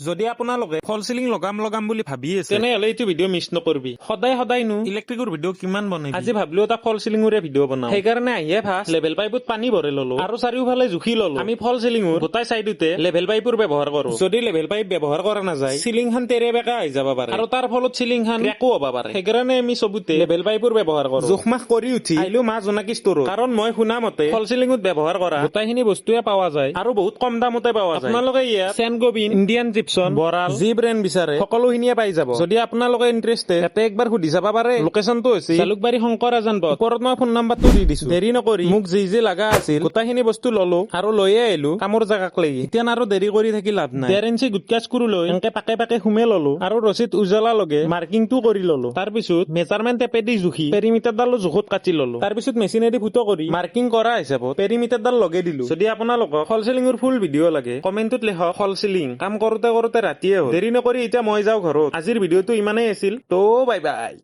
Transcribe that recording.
যদি আপোনালোকে ফল সিলিং লগাম বুলি ভাবি আছে তেনেহলে এইটো ভিডিঅ' মিছ নকৰবি। সদায় ইলেক্ট্ৰিকৰ ভিডিঅ' কিমান বনাই, আজি ভাবিলো এটা ফল সিলিংৰে ভিডিঅ' বনাও। সেইকাৰণে আহিয়ে ফাৰ্ষ্ট লেভেল পাইপত পানী ভৰাই ললো আৰু চাৰিওফালে জুখি ললো। আমি ফল সিলিংৰ গোটাই চাইডতে লেভেল পাইপৰ ব্যৱহাৰ কৰো। যদি লেভেল পাইপ ব্যৱহাৰ কৰা নাযায় সিলিং খান তেৰে বেকা হৈ যাব পাৰে আৰু তাৰ ফলত সিলিং খান ক্ৰেকো হ'ব পাৰে। সেইকাৰণে আমি চবতে লেভেল পাইপৰ ব্যৱহাৰ কৰো। জোখমাখ কৰি উঠি আহিলো মা জোনাকী ষ্টৰত, কাৰণ মই শুনা মতে ফল সিলিংত ব্যৱহাৰ কৰা গোটাইখিনি বস্তুৱে পোৱা যায় আৰু বহুত কম দামতে পোৱা যায়। আপোনালোকে ইয়াত চেনগোবিন, ইণ্ডিয়ান জিপছন, বৰাল যি ব্ৰেণ্ড বিচাৰে সকলোখিনিয়ে পাই যাব। যদি আপোনালোকে ইন্টাৰেষ্টেড তাতে একবাৰ সুধি চাব পাৰে। লোকেশনটো হৈছে জালুকবাৰী শংকৰ আজান পথ। ওপৰত মই ফোন নাম্বাৰটো দি দিছো। দেৰি নকৰি মোক যি লাগা আছিল গোটাইখিনি বস্তু ললো আৰু লৈয়ে আহিলো কামৰ জাগাক লাগি। এতিয়া আৰু দেৰি কৰি থাকি লাভ নাই। 1.5 ইঞ্চি গুটকা স্ক্ৰু লৈ এনেকে পাকে সুমে ললো আৰু ৰছিত উজলা লগে মাৰ্কিংটো কৰি ললো। তাৰ পিছত মেজাৰমেন্ট টেপেদি জুখি পেৰিমিটাৰডালো জোখত কাটি ললো। তাৰ পিছত মেচিনেদি ফুটো কৰি মাৰ্কিং কৰা হিচাপত পেৰিমিটাৰডাল লগে দিলো। যদি আপোনালোকক ফল সিলিংৰ ফুল ভিডিঅ' লাগে কমেন্টত লিখক ফল সিলিং। কাম কৰোতে ৰাতিয়ে হ'ল। দেৰি নকৰি এতিয়া মই যাওঁ ঘৰত। আজিৰ ভিডিঅ'টো ইমানেই আছিল। তো বাই বাই।